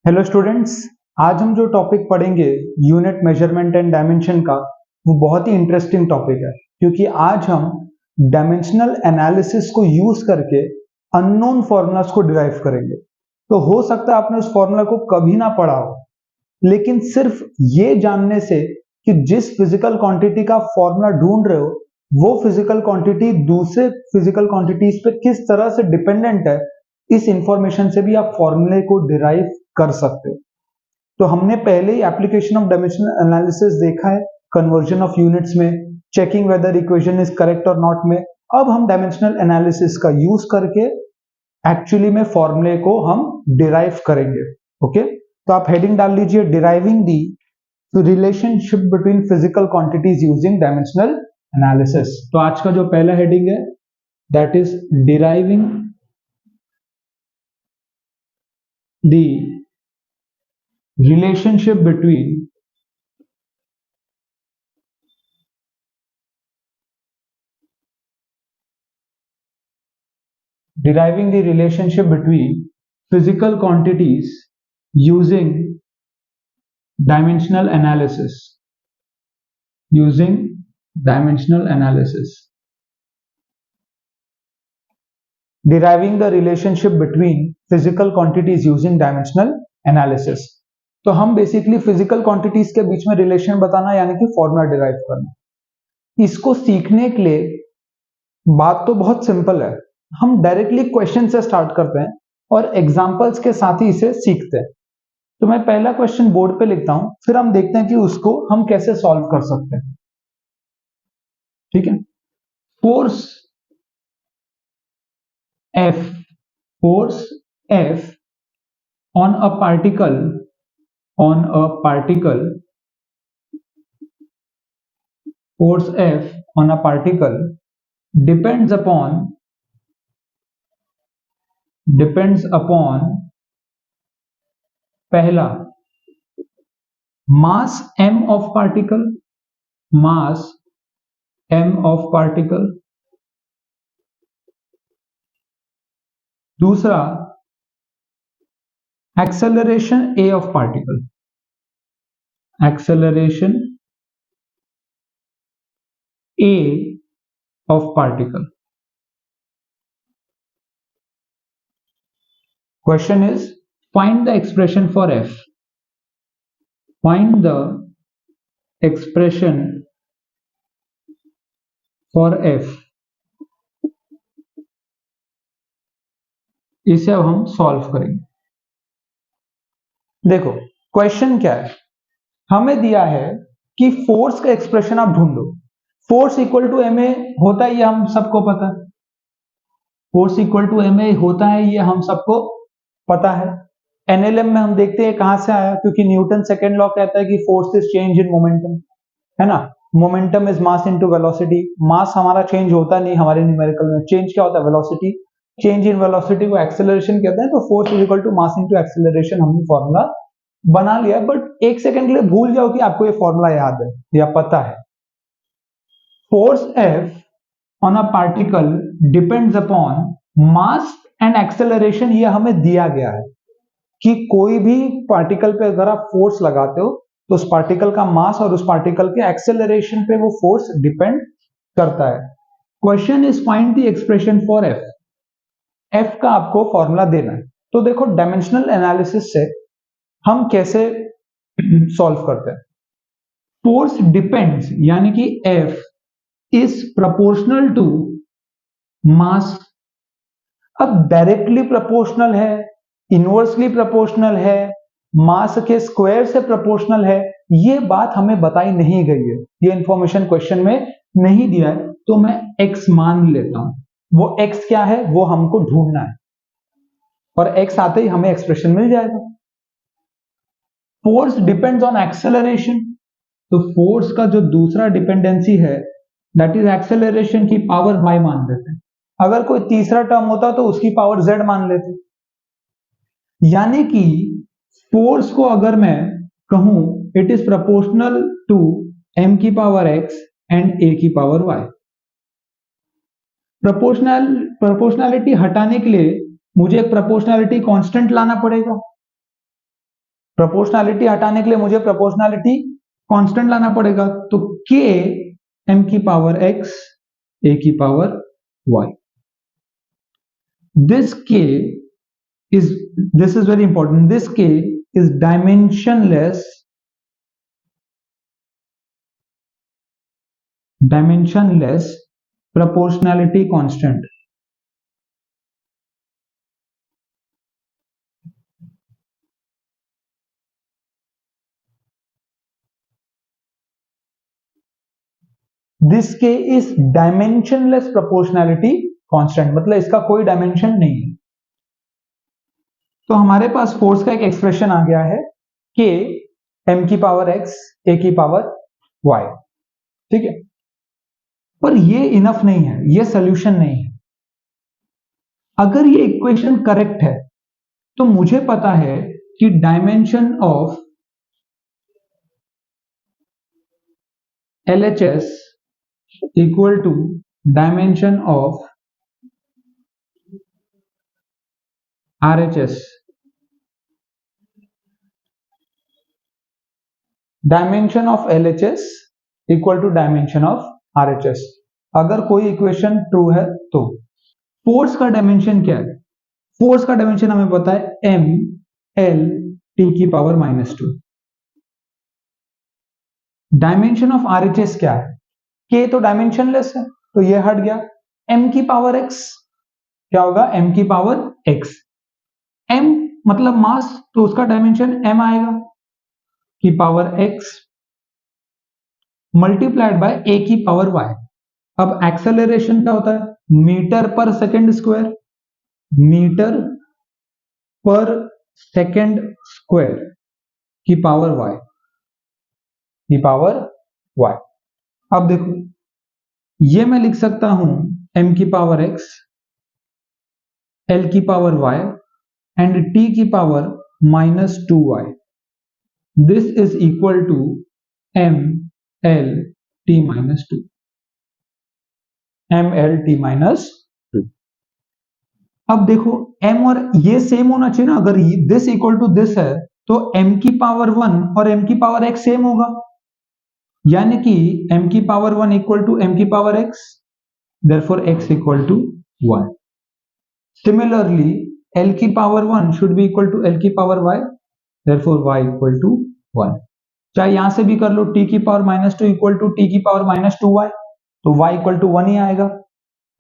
Hello students. आज हम जो टॉपिक पढ़ेंगे यूनिट मेजरमेंट एंड डायमेंशन का, वो बहुत ही इंटरेस्टिंग टॉपिक है क्योंकि आज हम डायमेंशनल एनालिसिस को यूज करके अननोन फॉर्मूलाज को डिराइव करेंगे। तो हो सकता है आपने उस फॉर्मूला को कभी ना पढ़ा हो, लेकिन सिर्फ ये जानने से कि जिस फिजिकल क्वांटिटी का फॉर्मूला ढूंढ रहे हो वो फिजिकल क्वांटिटी दूसरे फिजिकल क्वांटिटीज पे किस तरह से डिपेंडेंट है, इस इंफॉर्मेशन से भी आप फॉर्मूले को डिराइव कर सकते हो। तो हमने पहले ही एप्लीकेशन ऑफ डायमेंशनल एनालिसिस देखा है, कन्वर्जन ऑफ यूनिट्स में, checking weather equation is correct और नॉट में। अब हम डायमेंशनल एनालिसिस का यूज करके एक्चुअली में फॉर्मूले को हम डिराइव करेंगे। ओके, तो आप हेडिंग डाल लीजिए, deriving the relationship between physical quantities using dimensional analysis. तो आज का जो पहला हेडिंग है that is deriving the relationship between deriving the relationship between physical quantities using dimensional analysis using dimensional analysis deriving the relationship between physical quantities using dimensional analysis। तो हम basically physical quantities के बीच में relation बताना यानी कि formula derive करना। इसको सीखने के लिए बात तो बहुत सिंपल है, हम डायरेक्टली क्वेश्चन से स्टार्ट करते हैं और एग्जांपल्स के साथ ही इसे सीखते हैं। तो मैं पहला क्वेश्चन बोर्ड पे लिखता हूं, फिर हम देखते हैं कि उसको हम कैसे सॉल्व कर सकते हैं। ठीक है, force F, force F on a particle force F on a particle depends upon पहला mass m of particle, दूसरा acceleration a of particle, Question is find the expression for F. Find the expression for F. इसे अब हम solve करेंगे। देखो question क्या है, हमें दिया है कि फोर्स का एक्सप्रेशन आप ढूंढो। Force equal to M A होता है, ये हम सबको पता है। Force equal to M A होता है, ये हम सबको पता है। एनएलएम में हम देखते हैं कहां से आया, क्योंकि न्यूटन सेकेंड लॉ कहता है कि force is change in momentum, है ना। Momentum is mass into velocity. Mass हमारा चेंज होता नहीं हमारे न्यूमेरिकल में, चेंज क्या होता है, वेलोसिटी। चेंज इन वेलोसिटी को एक्सेलरेशन कहते हैं। तो force is equal to mass into acceleration हमने फॉर्मूला बना लिया। बट एक सेकंड के लिए भूल जाओ कि आपको ये फॉर्मूला याद है या पता है। Force F on a particle depends upon mass and acceleration, ये हमें दिया गया है कि कोई भी पार्टिकल पे अगर आप फोर्स लगाते हो तो उस पार्टिकल का मास और उस पार्टिकल के एक्सेलरेशन पे वो फोर्स डिपेंड करता है। Question is find the expression for F। F का आपको फॉर्मूला देना है। तो देखो डायमेंशनल एनालिसिस से हम कैसे सॉल्व करते हैं। फोर्स डिपेंड्स यानी कि F is proportional to mass. अब डायरेक्टली प्रोपोर्शनल है, इनवर्सली प्रोपोर्शनल है, मास के स्क्वायर से प्रोपोर्शनल है, ये बात हमें बताई नहीं गई है, ये इंफॉर्मेशन क्वेश्चन में नहीं दिया है। तो मैं x मान लेता हूं। वो x क्या है वो हमको ढूंढना है और x आते ही हमें एक्सप्रेशन मिल जाएगा। फोर्स डिपेंड्स ऑन एक्सेलरेशन, तो फोर्स का जो दूसरा डिपेंडेंसी है दैट इज एक्सेलरेशन की पावर y मान लेते हैं। अगर कोई तीसरा टर्म होता तो उसकी पावर z मान लेते। यानी कि फोर्स को अगर मैं कहूं it is proportional to m की पावर x एंड a की पावर y। प्रोपोर्शनैलिटी हटाने के लिए मुझे एक प्रोपोर्शनैलिटी कांस्टेंट लाना पड़ेगा। प्रोपोर्शनैलिटी हटाने के लिए मुझे प्रोपोर्शनैलिटी कांस्टेंट लाना पड़ेगा, तो k m की पावर x a की power y, this k is, this is very important, this k is dimensionless proportionality constant. This के इज डायमेंशनलेस प्रोपोर्शनैलिटी कांस्टेंट, मतलब इसका कोई डायमेंशन नहीं है। तो हमारे पास फोर्स का एक एक्सप्रेशन आ गया है के एम की पावर एक्स ए की पावर वाई, ठीक है। पर ये इनफ नहीं है, ये सोल्यूशन नहीं है। अगर ये इक्वेशन करेक्ट है तो मुझे पता है कि dimension of LHS equal to dimension of RHS, dimension of LHS equal to dimension of RHS, अगर कोई इक्वेशन ट्रू है तो। फोर्स का डायमेंशन क्या है? फोर्स का डायमेंशन हमें पता है m l t की पावर -2। डायमेंशन ऑफ RHS क्या है? k तो डायमेंशनलेस है तो ये हट गया, m की पावर x क्या होगा? m की पावर x, m मतलब मास, तो उसका डायमेंशन m आएगा की power x multiplied by a की पावर y। अब एक्सेलरेशन क्या होता है? मीटर पर सेकेंड स्क्वायर, मीटर पर सेकेंड स्क्वायर की पावर y, की पावर y। अब देखो ये मैं लिख सकता हूं m की पावर x, l की पावर y एंड t की power -2y। This is equal to m l t -2, m l t -2। अब देखो m और ये सेम होना चाहिए ना, अगर दिस इक्वल टू दिस है तो m की पावर 1 और m की पावर x सेम होगा, यानी कि m की पावर 1 इक्वल टू m की power x, therefore x equal to 1। Similarly l की power 1 should be equal to l की power y, therefore y equal to 1। चाहे यहां से भी कर लो, t की पावर -2 इक्वल टू t की पावर -2y, तो y इक्वल टू 1 ही आएगा।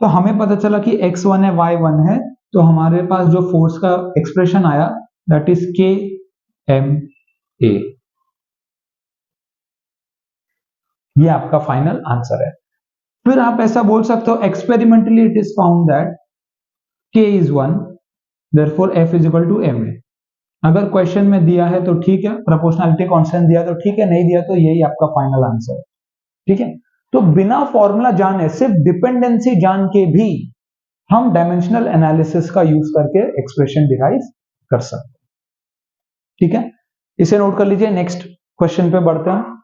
तो हमें पता चला कि x 1 है y 1 है, तो हमारे पास जो फोर्स का एक्सप्रेशन आया that is k m a, ये आपका फाइनल आंसर है। फिर आप ऐसा बोल सकते हो experimentally it is found that k is 1, therefore f is equal to ma। अगर क्वेश्चन में दिया है तो ठीक है, प्रोपोर्शनैलिटी कांस्टेंट दिया तो ठीक है, नहीं दिया तो यही आपका फाइनल आंसर है, ठीक है। तो बिना फॉर्मूला जाने, सिर्फ डिपेंडेंसी जान के भी हम डायमेंशनल एनालिसिस का यूज करके एक्सप्रेशन डिराइव कर सकते हैं, ठीक है। इसे नोट कर लीजिए, नेक्स्ट क्वेश्चन पे बढ़ते हैं।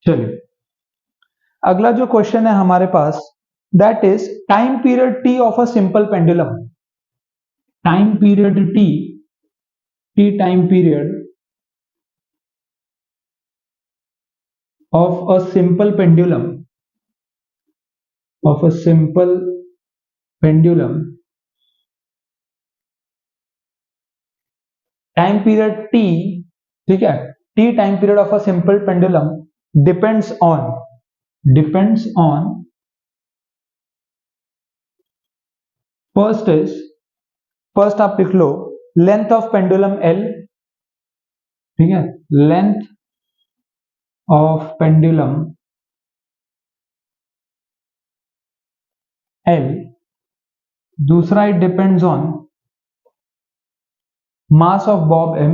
चलिए अगला जो क्वेश्चन है हमारे पास, that is time period T of a simple pendulum. Time period T time period of a simple pendulum, of a simple pendulum, time period t, ठीक है, t time period of a simple pendulum depends on first आप लिख लो length of pendulum l, ठीक है, length of pendulum l। दूसरा it depends on mass of bob m,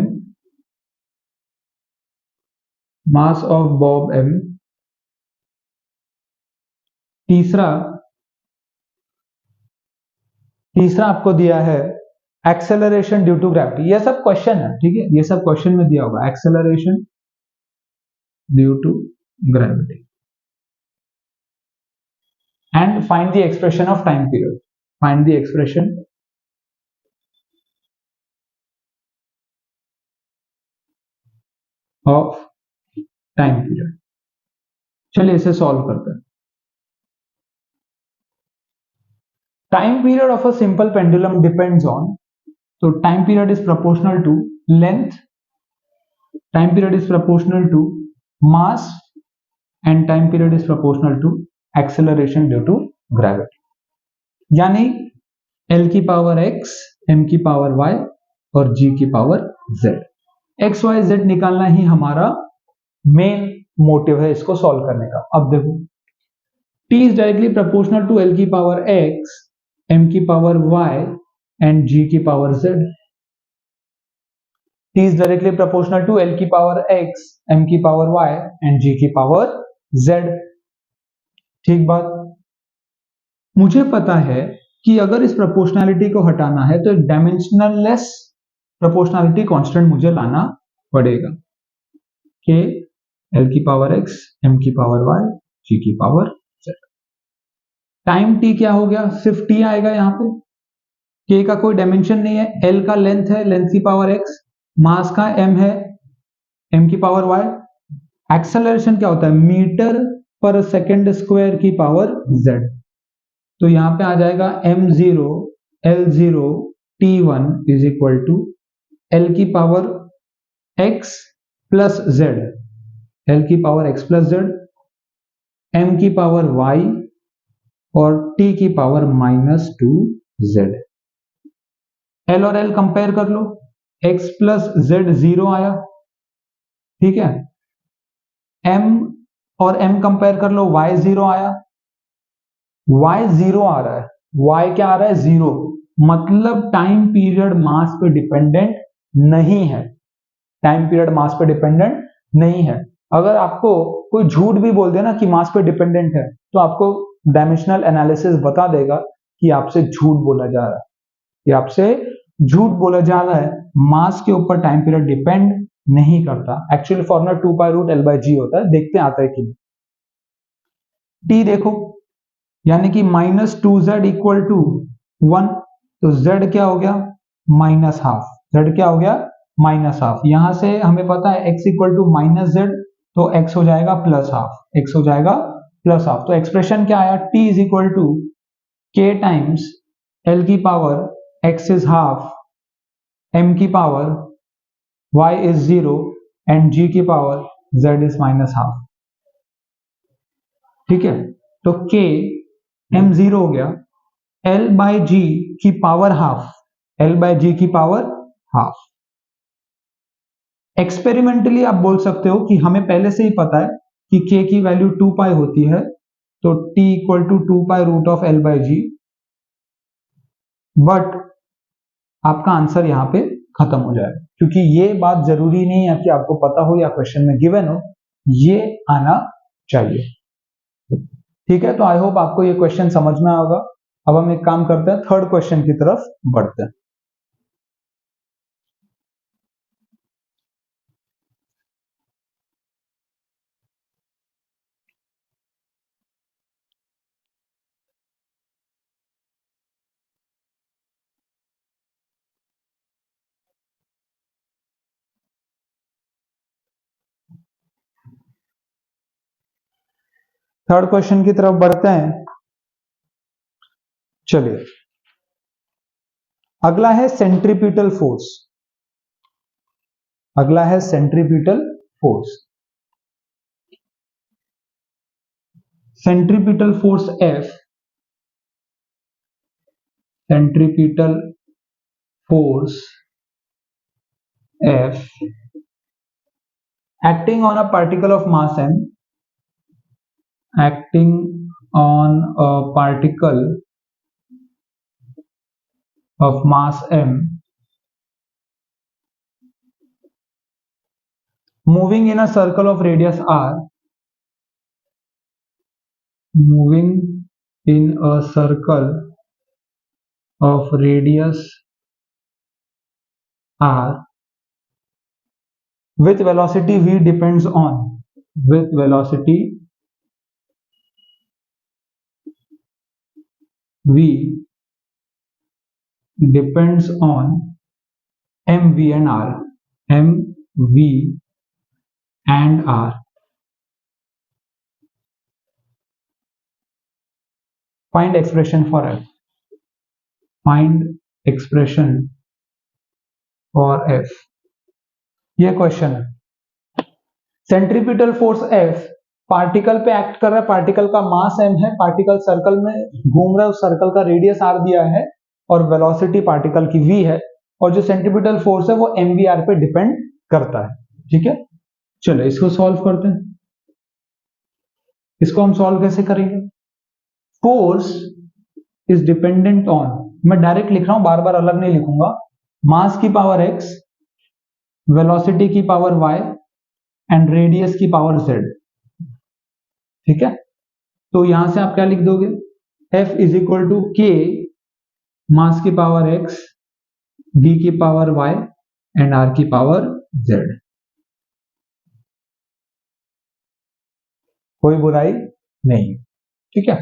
mass of bob m तीसरा आपको दिया है एक्सेलरेशन ड्यू टू ग्रेविटी। ये सब क्वेश्चन है, ठीक है, ये सब क्वेश्चन में दिया होगा, acceleration due to gravity and find the expression of time period. Find the expression of time period. चलिए इसे सॉल्व करते हैं। Time period of a simple pendulum depends on, so time period is proportional to length, time period is proportional to mass, and time period is proportional to acceleration due to gravity. यानी L की power x, M की power y और G की power z। x y z निकालना ही हमारा main motive है इसको solve करने का। अब देखो, t is directly proportional to L की पावर x, M की पावर y and G की power z। t is directly proportional to L की पावर x, M की पावर y and G की पावर z। ठीक बात। मुझे पता है कि अगर इस प्रोपोर्शनैलिटी को हटाना है तो एक डायमेंशनलेस प्रोपोर्शनैलिटी कांस्टेंट मुझे लाना पड़ेगा, के एल की पावर एक्स, एम की पावर वाई, जी की पावर जेड। टाइम टी क्या हो गया, सिर्फ टी आएगा यहाँ पे, के का कोई डायमेंशन नहीं है, एल का लेंथ है, लेंथ की पावर एक्स, मास का एम है, एम की पावर वाई। एक्सेलरेशन क्या होता है, मीटर पर सेकेंड स्क्वायर की पावर जेड। तो यहां पे आ जाएगा m0 l0 t1 is equal to l की power x plus z, l की power x plus z, m की पावर y और t की पावर -2z। l और l कंपेयर कर लो, x प्लस z 0 आया, ठीक है। m और m कंपेयर कर लो, y 0 आया, y 0 आ रहा है, y क्या आ रहा है, 0, मतलब टाइम पीरियड मास पे डिपेंडेंट नहीं है, टाइम पीरियड मास पे डिपेंडेंट नहीं है। अगर आपको कोई झूठ भी बोल देना कि मास पे डिपेंडेंट है, तो आपको डायमेंशनल एनालिसिस बता देगा कि आपसे झूठ बोला जा रहा है, कि आपसे झूठ बोला जा रहा है, मास के ऊपर टाइम पीरियड डिपेंड नहीं करता। एक्चुअली फॉर्मूला 2π√L/g होता है, देखते आता है कि नहीं। टी देखो, यानी कि -2z इक्वल टू 1, तो z क्या हो गया, -हाफ, z क्या हो गया, -हाफ। यहां से हमें पता है x इक्वल टू -z, तो x हो जाएगा +हाफ, x हो जाएगा +हाफ। तो एक्सप्रेशन क्या आया, t is equal to k times l की power x is half, m की power y is 0 and g की पावर z इज -हाफ। ठीक है, तो k m0 हो गया, L/g की पावर हाफ, L/g की पावर हाफ। एक्सपेरिमेंटली आप बोल सकते हो कि हमें पहले से ही पता है कि k की वैल्यू 2π होती है, तो t equal to 2π√L/g, but आपका आंसर यहां पे खत्म हो जाएगा, क्योंकि ये बात जरूरी नहीं है कि आपको पता हो या क्वेश्चन में गिवन हो, ये आना चाहिए। ठीक है, तो आई होप आपको ये क्वेश्चन समझ में आएगा। अब हम एक काम करते हैं, थर्ड क्वेश्चन की तरफ बढ़ते हैं। थर्ड क्वेश्चन की तरफ बढ़ते हैं। चलिए, अगला है सेंट्रीपिटल फोर्स, अगला है centripetal force. Centripetal force F, centripetal force F acting on a particle of mass m, acting on a particle of mass m moving in a circle of radius r, moving in a circle of radius r with velocity v depends on with velocity v depends on m, v and r. m, v and r. Find expression for f. Find expression for f. ये question है। Centripetal force F particle पे act कर रहा है, particle का मास m है, particle circle में घूम रहा है, उस सर्कल का रेडियस r दिया है और वेलोसिटी पार्टिकल की v है, और जो सेंट्रीपिटल फोर्स है वो mvr पे डिपेंड करता है। ठीक है, चलो इसको सॉल्व करते हैं। इसको हम सॉल्व कैसे करेंगे? फोर्स इज डिपेंडेंट ऑन, मैं डायरेक्ट लिख रहा हूं, बार बार अलग नहीं लिखूंगा, मास की पावर x, वेलोसिटी की पावर y एंड रेडियस की पावर z। ठीक है, तो यहां से आप क्या लिख दोगे? F is equal to k mass की पावर x, v की पावर y एंड r की पावर z। कोई बुराई नहीं। ठीक है,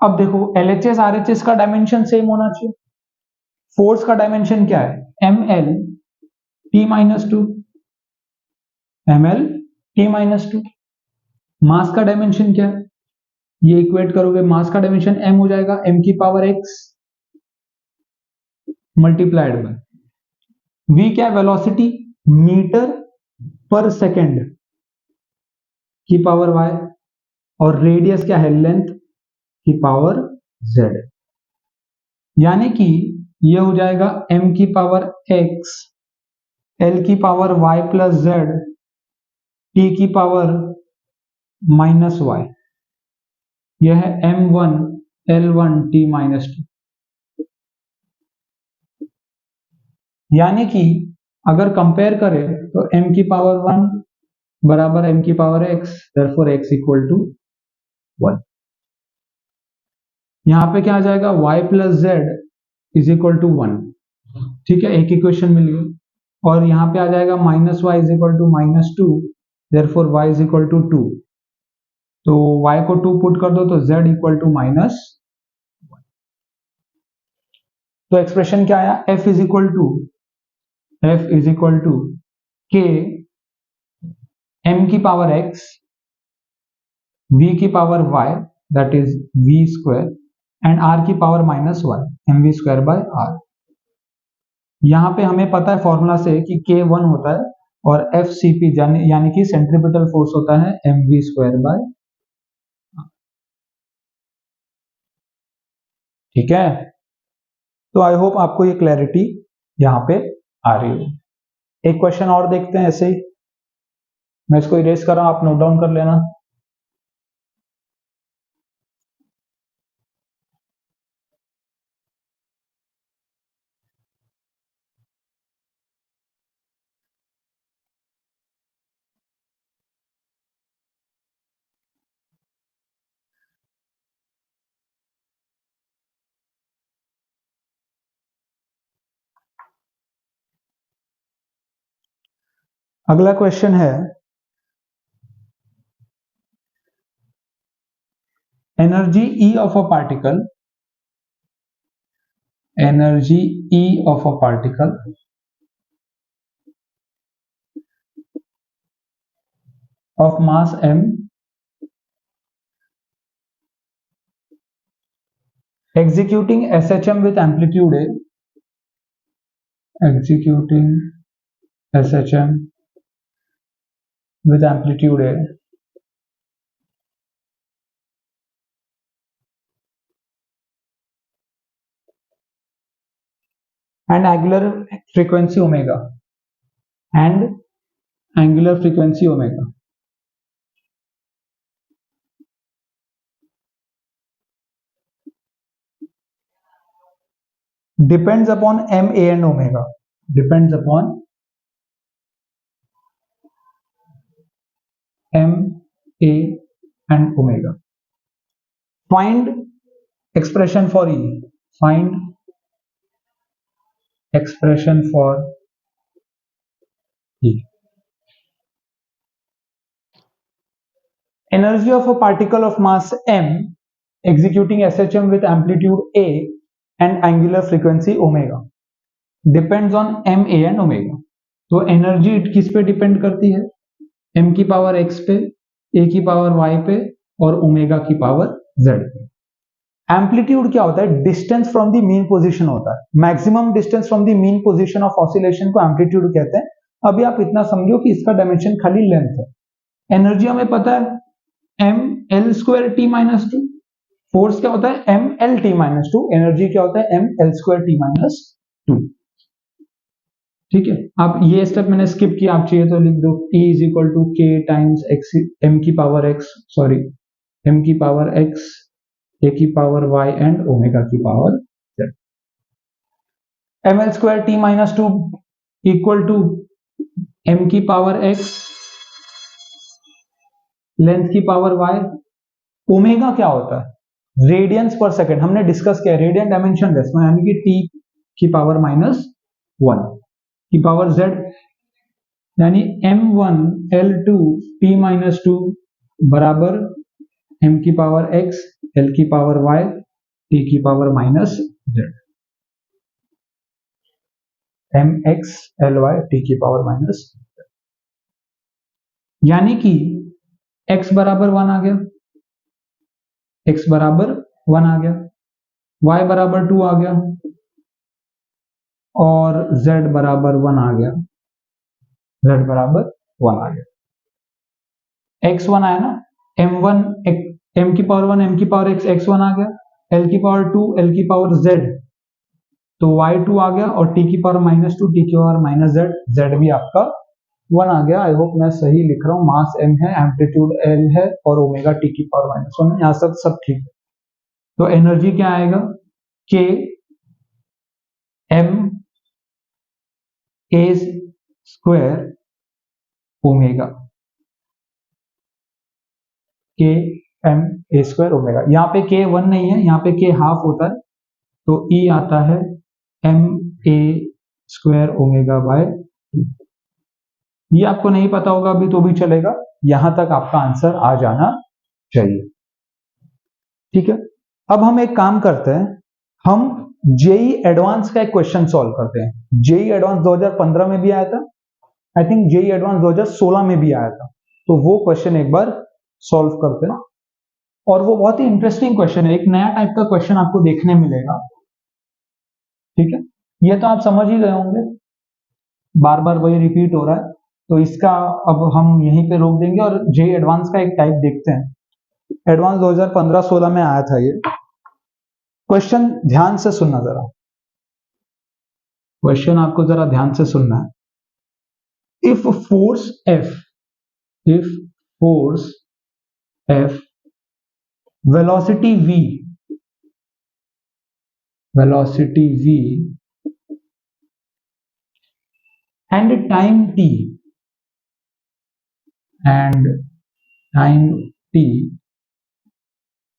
अब देखो LHS RHS का डायमेंशन सेम होना चाहिए। फोर्स का डायमेंशन क्या है? ml t minus two, ml t minus two. Mass का डायमेंशन क्या है? ये इक्वेट करोगे, मास का डायमेंशन m हो जाएगा, m की power x multiplied by v क्या है? वेलोसिटी, मीटर पर सेकेंड की पावर y, और रेडियस क्या है? लेंथ की पावर z। यानी कि ये हो जाएगा m की पावर x, l की power y plus z, t की पावर माइनस y। यह है m1 l1 t minus to. यानी कि अगर कंपेयर करें तो m की पावर 1 बराबर m की power x, therefore x equal to 1। यहां पे क्या आ जाएगा? y plus Z is equal to 1। ठीक है, एक इक्वेशन मिल गई। और यहां पे आ जाएगा minus Y is equal to minus two, therefore y is equal to 2। तो y को 2 पुट कर दो तो z इक्वल टू माइनस। तो एक्सप्रेशन क्या आया? f is equal to k m की पावर x, v की power y that is v square and r की power minus y, mv square by r। यहां पे हमें पता है फॉर्मूला से कि k1 होता है और fcp यानी कि सेंट्रीपिटल फोर्स होता है mv स्क्वायर बाय। ठीक है, तो आई होप आपको ये क्लैरिटी यहां पे आ रही हो। एक क्वेश्चन और देखते हैं ऐसे ही, मैं इसको इरेज कर रहा हूं, आप नोट डाउन कर लेना। अगला क्वेश्चन है, energy E of a particle, energy E of a particle of mass m executing SHM with amplitude A, executing SHM with amplitude A and angular frequency omega and angular frequency omega depends upon m, a and omega, depends upon m, a and omega. Find expression for E. Find expression for E. Energy of a particle of mass m executing SHM with amplitude A and angular frequency omega depends on m, a and omega. तो energy किस पे depend करती है? m की power x पे, a की power y पे और ओमेगा की पावर z पे. एम्पलीट्यूड क्या होता है? Distance from the mean position होता है. Maximum distance from the mean position of oscillation को एम्पलीट्यूड कहते हैं. अभी आप इतना समझो कि इसका डायमेंशन खाली लेंथ है. एनर्जी हमें पता है M L square T minus two. Force क्या होता है? M L T minus two. Energy क्या होता है? M L square T minus two. ठीक है, अब ये स्टेप मैंने स्किप किया, आप चाहिए तो लिख दो. E is equal to K times X, M की पावर एक्स, सॉरी एम की पावर एक्स, ए की पावर वाई एंड ओमेगा की power Z. M L square T minus two equal to M की पावर एक्स, लेंथ की power Y. Omega क्या होता है? Radiance पर सेकेंड. हमने डिस्कस किया रेडियन डायमेंशन लेस में, यानी कि टी की पावर माइनस वन की पावर जेड, यानी m1 L2 t minus to बराबर m की पावर x, l की पावर y, t की power minus z. mx ly t की पावर माइनस, यानी कि x बराबर 1 आ गया, x बराबर 1 आ गया, y बराबर 2 आ गया और z बराबर 1 आ गया. z बराबर 1 आ गया. x1 आया ना, m1 m की पावर 1, m की पावर x, x1 आ गया, l की पावर 2, l की पावर z, तो y2 आ गया और t की पावर माइनस टू, t की पावर माइनस z, z भी आपका 1 आ गया. आई होप मैं सही लिख रहा हूं. मास m है, एम्पलीट्यूड l है और ओमेगा t की पावर माइनस 1 है. यहां सब ठीक है. तो एनर्जी क्या आएगा? k m a square omega, के एम ए स्क्वायर ओमेगा. यहाँ पे के 1 नहीं है, यहाँ पे के हाफ होता है, तो ई आता है M A square omega by. ये आपको नहीं पता होगा अभी तो भी चलेगा, यहां तक आपका आंसर आ जाना चाहिए. ठीक है, अब हम एक काम करते हैं, हम जेई एडवांस का एक क्वेश्चन सॉल्व करते हैं. जेई एडवांस 2015 में भी आया था, आई थिंक जेई एडवांस 2016 में भी आया था, तो वो क्वेश्चन एक बार सॉल्व करते हैं. और वो बहुत ही इंटरेस्टिंग क्वेश्चन है, एक नया टाइप का क्वेश्चन आपको देखने मिलेगा. ठीक है, ये तो आप समझ ही गए होंगे, बार बार वही रिपीट हो रहा है, तो इसका अब हम यहीं पे रोक देंगे और जेई एडवांस का एक टाइप देखते हैं. एडवांस 2015-16 में आया था ये क्वेश्चन. ध्यान से सुनना जरा, क्वेश्चन आपको जरा ध्यान से सुनना है. If force F, velocity v and time t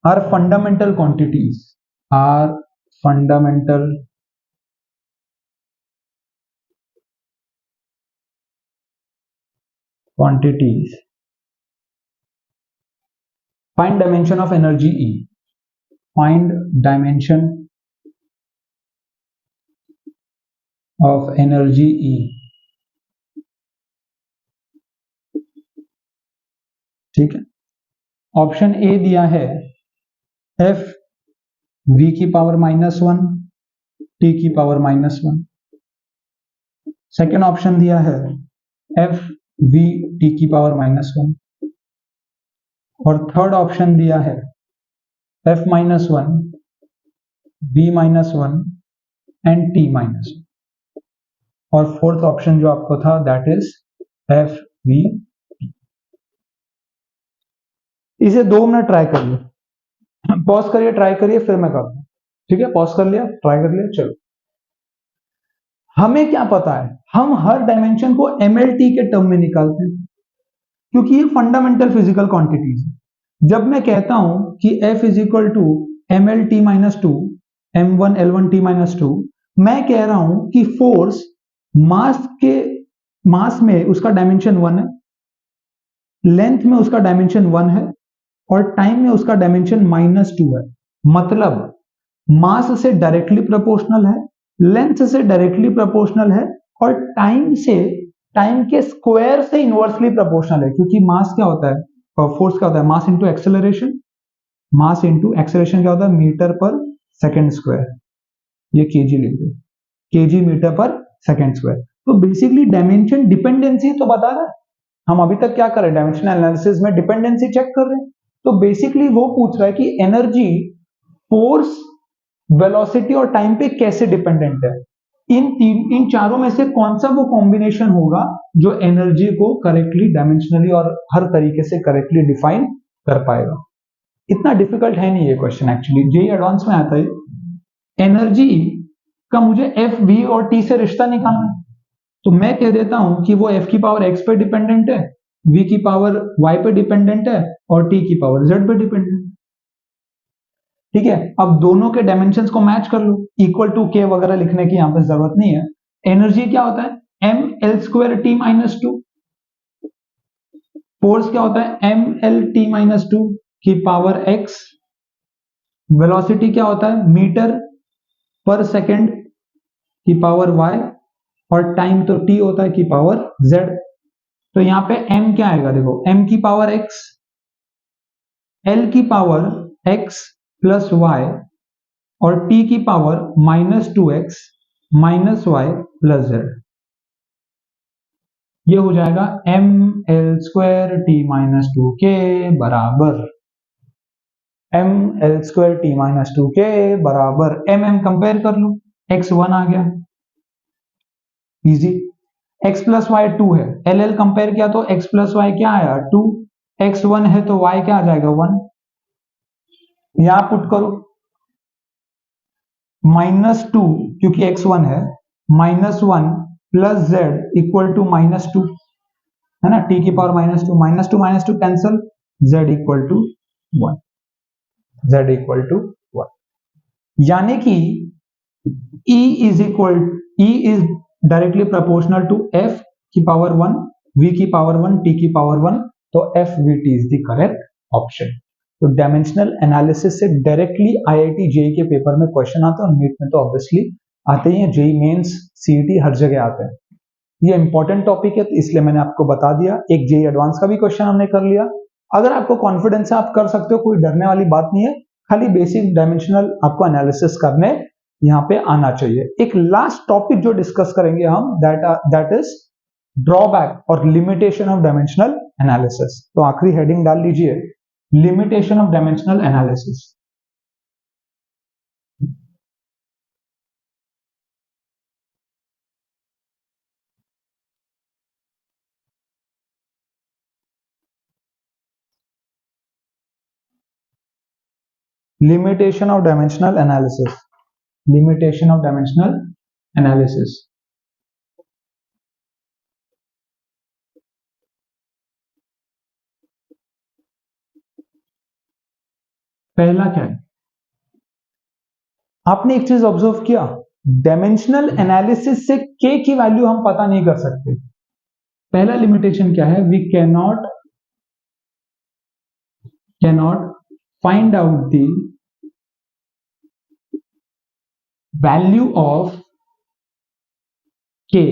are fundamental quantities, find dimension of energy E. Find dimension of energy E. ठीक है, ऑप्शन ए दिया है F v की पावर -1 t की पावर -1. सेकेंड ऑप्शन दिया है F v t की power -1 और थर्ड ऑप्शन दिया है F -1 v -1 एंड t -1 और फोर्थ ऑप्शन जो आपको था दैट इज F v. इसे 2 मिनट ट्राई करिए, पॉज करिए, ट्राई करिए, फिर मैं करता हूं. ठीक है, पॉज कर लिया, ट्राई कर लिया. चलो, हमें क्या पता है, हम हर डायमेंशन को mlt के टर्म में निकालते हैं क्योंकि ये फंडामेंटल फिजिकल क्वांटिटीज है. जब मैं कहता हूं कि F is equal to M L T minus two, M one L one T minus two. मैं कह रहा हूं कि फोर्स मास में उसका डायमेंशन 1 है, लेंथ में उसका डायमेंशन 1 है, और टाइम में उसका डायमेंशन -2 है। मतलब मास से डायरेक्टली प्रोपोर्शनल है, लेंथ से डायरेक्टली प्रोपोर्शनल है, और टाइम के स्क्वायर से इनवर्सली प्रोपोर्शनल है। क्योंकि मास क्या होता है और फोर्स क्या होता है? Mass into acceleration. Mass into acceleration क्या होता है? मीटर पर सेकेंड स्क्वायर। ये केजी लिख दो, केजी मीटर पर सेकेंड स्क्वायर। तो बेसिकली डायमेंशन डिपेंडेंसी तो बता रहा है। हम अभी तक क्या कर रहे हैं? डायमेंशनल एनालिसिस में डिपेंडेंसी चेक कर रहे हैं। तो बेसिकली वो पूछ रहा है कि एनर्जी फोर्स, वेलोसिटी और टाइम पे कैसे डिपेंडेंट है। इन चारों में से कौन सा वो कॉम्बिनेशन होगा जो एनर्जी को करेक्टली डायमेंशनली और हर तरीके से करेक्टली डिफाइन कर पाएगा। इतना डिफिकल्ट है नहीं ये क्वेश्चन, एक्चुअली जेई एडवांस में आता है। एनर्जी का मुझे एफ, वी और टी से रिश्ता निकालना है, तो मैं कह देता हूं कि वो एफ की पावर एक्स पे डिपेंडेंट है, वी की पावर वाई पे डिपेंडेंट है, और टी की पावर जेड पे डिपेंडेंट है। ठीक है, अब दोनों के डायमेंशंस को मैच कर लो, इक्वल टू के वगैरह लिखने की यहां पे जरूरत नहीं है। एनर्जी क्या होता है? M L square T minus two. Force क्या होता है? M L T minus two की पावर एक्स। वेलोसिटी क्या होता है? मीटर पर सेकेंड की पावर वाई, और टाइम तो टी होता है की पावर जेड। तो यहां पे m क्या आएगा? देखो, m की पावर x, l की पावर x प्लस वाई, और t की power -2x minus Y plus Z. ये हो जाएगा M L square T minus two के बराबर M L square T minus two के बराबर एम कंपेयर कर लो, x 1 आ गया, इजी। x प्लस वाई 2 है, एल कंपेयर किया तो x प्लस वाई क्या आया? 2। x 1 है तो y क्या आ जाएगा? 1। यहां पुट करो, -2 क्योंकि x 1 है, -1 प्लस जेड इक्वल टू -2, है ना? t की power -2 cancel, z equal to 1, z equal to 1। यानी कि E is directly proportional to f की पावर 1, v की पावर 1, t की पावर 1, तो F V T is the correct option. तो डायमेंशनल एनालिसिस से डायरेक्टली आईआईटी जेई के paper में क्वेश्चन आते हैं, और नीट में तो ऑब्वियसली आते ही हैं, जेई मेंस सीईटी हर जगह आते हैं। ये इंपॉर्टेंट टॉपिक है, तो इसलिए मैंने आपको बता दिया। एक जेई एडवांस का भी क्वेश्चन हमने कर लिया। अगर आपको कॉन्फिडेंस है, आप कर सकते हो, कोई डरने वाली बात नहीं है। खाली बेसिक डायमेंशनल आपको एनालिसिस करने यहाँ पे आना चाहिए। एक लास्ट टॉपिक जो डिस्कस करेंगे हम, दैट इज ड्रॉबैक और लिमिटेशन ऑफ डायमेंशनल एनालिसिस। तो आखिरी हेडिंग डाल लीजिए, limitation of dimensional analysis. Limitation of dimensional analysis, limitation of dimensional analysis. पहला क्या है? आपने एक चीज ऑब्जर्व किया, डायमेंशनल एनालिसिस से के की वैल्यू हम पता नहीं कर सकते। पहला लिमिटेशन क्या है? We cannot find out the value of K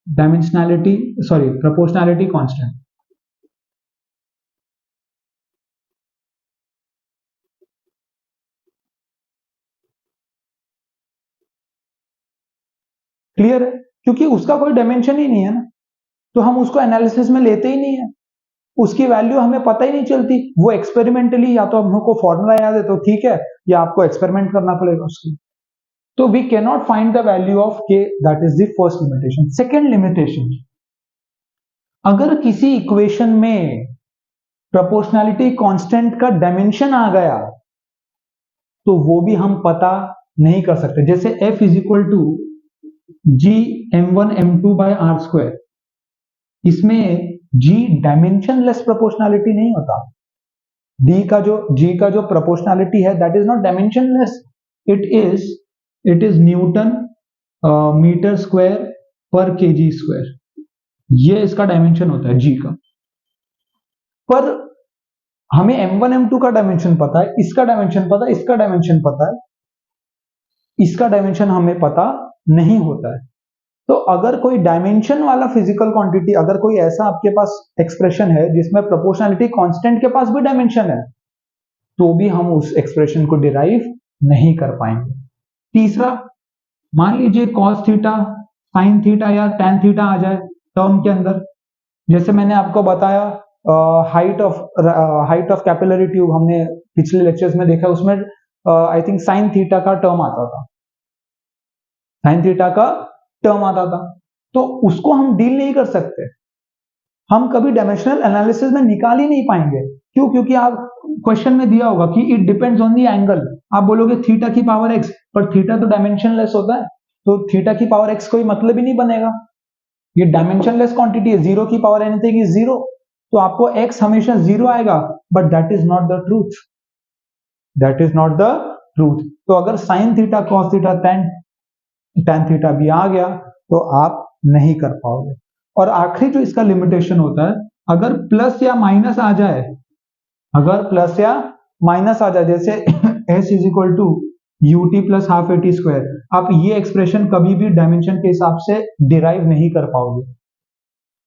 dimensionality, sorry, proportionality constant. Clear है? क्योंकि उसका कोई डायमेंशन ही नहीं है ना, तो हम उसको एनालिसिस में लेते ही नहीं है। उसकी वैल्यू हमें पता ही नहीं चलती। वो एक्सपेरिमेंटली या तो हमको फॉर्मूला याद है तो ठीक है, या आपको एक्सपेरिमेंट करना पड़ेगा उसकी। तो we can not find the value of K, that is the first limitation. Second limitation, अगर किसी इक्वेशन में प्रोपोर्शनैलिटी कांस्टेंट का डायमेंशन आ गया तो वो भी हम पता नहीं कर सकते। जैसे F is equal to G m1 m2 by R square, इसमें G डायमेंशनलेस प्रोपोर्शनैलिटी नहीं होता। जी का जो प्रोपोर्शनैलिटी है that is not dimensionless, it is newton metre square per kg square, ये इसका डायमेंशन होता है जी का। पर हमें m1 m2 का डायमेंशन पता है, इसका डायमेंशन पता है, इसका डायमेंशन पता है, इसका डायमेंशन हमें पता नहीं होता है। तो अगर कोई डायमेंशन वाला फिजिकल क्वांटिटी, अगर कोई ऐसा आपके पास एक्सप्रेशन है जिसमें प्रोपोर्शनैलिटी कांस्टेंट के पास भी डायमेंशन है, तो भी हम उस एक्सप्रेशन को डिराइव नहीं कर पाएंगे। तीसरा, मान लीजिए cos थीटा, sin थीटा या tan थीटा आ जाए टर्म के अंदर, जैसे मैंने आपको बताया हाइट ऑफ कैपिलरी ट्यूब हमने पिछले लेक्चर्स में देखा, उसमें आई थिंक sin थीटा का टर्म आता था, sin थीटा का टर्म आता था, तो उसको हम डील नहीं कर सकते, हम कभी डायमेंशनल एनालिसिस में निकाल ही नहीं पाएंगे। क्यों? क्योंकि आप क्वेश्चन में दिया होगा कि it depends on the angle, आप बोलोगे थीटा की पावर x, पर थीटा तो डायमेंशनलेस होता है, तो थीटा की पावर x कोई मतलब ही नहीं बनेगा, ये डायमेंशनलेस क्वांटिटी है, जीरो की पावर एनीथिंग इज जीरो, तो आपको x हमेशा जीरो आएगा, but that is not the truth, that is not the truth. तो अगर sine theta, cos theta, tan theta भी आ गया तो आप नहीं कर पाओगे। और आखिरी जो इसका लिमिटेशन होता है, अगर प्लस या माइनस आ जाए, अगर प्लस या माइनस आ जाए, जैसे s is equal to ut plus half AT square, आप ये एक्सप्रेशन कभी भी डायमेंशन के हिसाब से डिराइव नहीं कर पाओगे,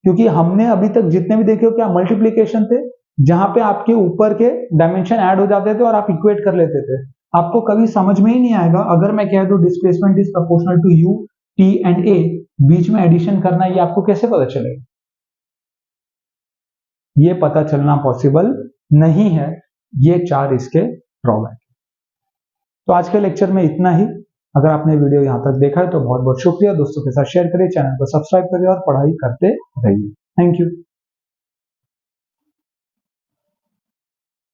क्योंकि हमने अभी तक जितने भी देखे हो क्या मल्टीप्लीकेशन थे, जहां पे आपके ऊपर के डायमेंशन ऐड हो जाते थे और आप इक्वेट कर लेते थे, आपको कभी समझ में ही नहीं आएगा। अगर मैं कह दूं displacement is proportional to u, t and a, बीच में एडिशन करना, ये आपको कैसे पता चलेगा? ये पता चलना पॉसिबल नहीं है। ये चार इसके ड्रॉबैक। तो आज के लेक्चर में इतना ही। अगर आपने वीडियो यहां तक देखा है तो बहुत बहुत शुक्रिया, दोस्तों के साथ शेयर करिए, चैनल को सब्सक्राइब करिए और पढ़ाई करते रहिए। Thank you.